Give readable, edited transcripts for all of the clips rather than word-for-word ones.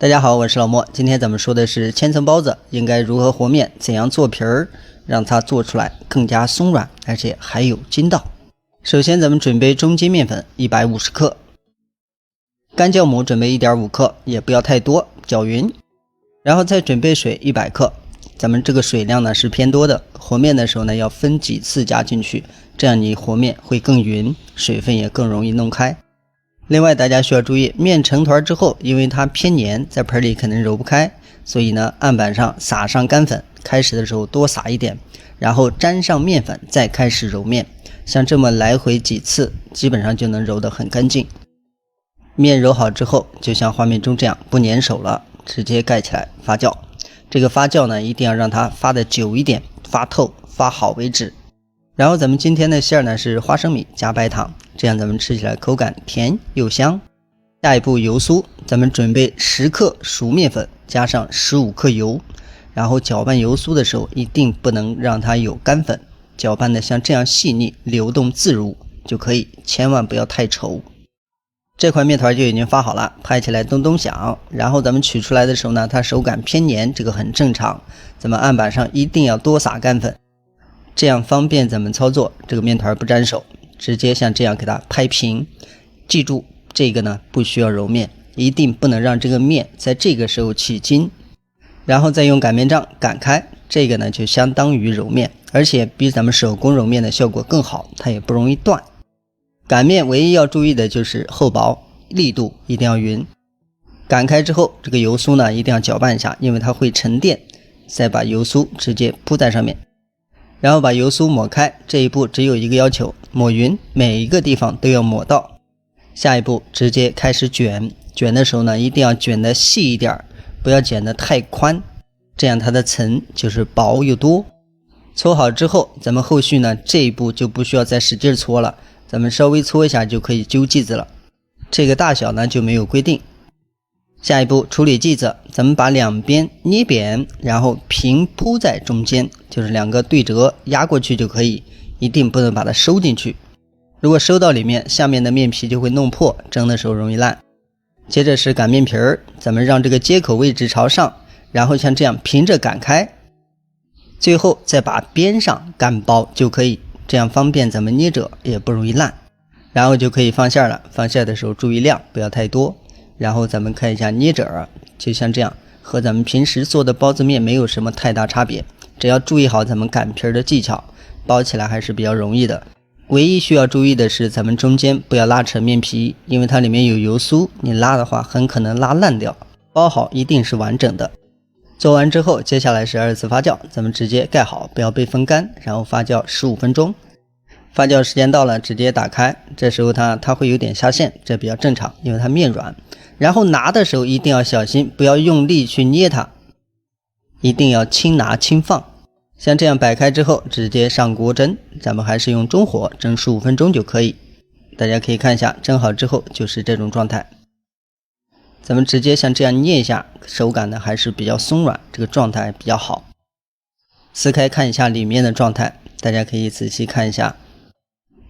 大家好，我是老莫。今天咱們說的是千層包子應該如何和面，怎樣做皮兒，讓它做出來更加鬆軟，而且還有筋道。首先咱們準備中筋面粉150克，干酵母準備 1.5 克，也不要太多，攪匀。然後再準備水100克，咱們這個水量呢是偏多的，和面的時候呢要分幾次加進去，這樣你和面會更匀，水分也更容易弄開。另外大家需要注意，面成团之后，因为它偏黏，在盆裡可能揉不開，所以呢案板上撒上干粉，開始的時候多撒一點，然後沾上面粉，再開始揉面，像這麼來回幾次，基本上就能揉得很乾淨。面揉好之後，就像畫面中這樣不粘手了，直接蓋起來發酵。這個發酵呢一定要讓它發得久一點，發透發好為止。然後咱們今天的餡呢是花生米加白糖，這樣咱們吃起來口感甜又香。下一步油酥，咱們準備10克熟面粉加上15克油，然後攪拌油酥的時候一定不能讓它有干粉，攪拌的像這樣細膩流動自如就可以，千萬不要太稠。這塊面團就已經發好了，拍起來咚咚響，然後咱們取出來的時候呢，它手感偏黏，這個很正常，咱們案板上一定要多撒干粉，這樣方便咱們操作，這個面團不沾手，直接像這樣給它拍平。記住這個呢不需要揉面，一定不能讓這個面在這個時候起筋，然後再用擀面杖擀開，這個呢就相當於揉面，而且比咱們手工揉面的效果更好，它也不容易斷。擀面唯一要注意的就是厚薄，力度一定要匀。擀開之後，這個油酥呢一定要攪拌一下，因為它會沉澱，再把油酥直接鋪在上面，然後把油酥抹開。這一步只有一個要求，抹匀，每一個地方都要抹到。下一步直接開始卷，卷的時候呢一定要卷得細一點，不要剪得太寬，這樣它的層就是薄又多。搓好之後，咱們後續呢這一步就不需要再使勁搓了，咱們稍微搓一下就可以揪劑子了，這個大小呢就沒有規定。下一步處理劑子，咱們把兩邊捏扁，然後平鋪在中間，就是兩個對折壓過去就可以，一定不能把它收進去，如果收到裡面，下面的面皮就會弄破，蒸的時候容易爛。接着是擀面皮兒，咱們讓這個接口位置朝上，然後像這樣平着擀開，最後再把邊上擀薄就可以，這樣方便咱們捏着也不容易爛。然後就可以放餡了，放餡的時候注意量不要太多。然後咱們看一下捏褶，就像这樣，和咱們平时做的包子面沒有什麼太大差別，只要注意好咱們擀皮的技巧，包起來還是比較容易的。唯一需要注意的是咱們中間不要拉扯面皮，因為它裡面有油酥，你拉的話很可能拉爛掉。包好一定是完整的。做完之後，接下來是2次發酵，咱們直接蓋好，不要被風乾，然後發酵15分鐘。發酵時間到了，直接打開，這時候它會有點下陷，這比較正常，因為它面軟。然後拿的時候一定要小心，不要用力去捏它，一定要輕拿輕放。像這樣擺開之後，直接上鍋蒸，咱們還是用中火蒸15分鐘就可以。大家可以看一下，蒸好之後就是這種狀態。咱們直接像這樣捏一下，手感呢還是比較鬆軟，這個狀態比較好。撕開看一下裡面的狀態，大家可以仔細看一下，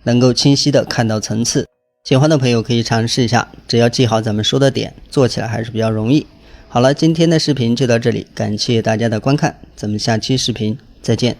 能夠清晰的看到層次。喜歡的朋友可以嘗試一下，只要記好咱們說的點，做起來還是比較容易。好了，今天的視頻就到這裡，感謝大家的觀看，咱們下期視頻再見。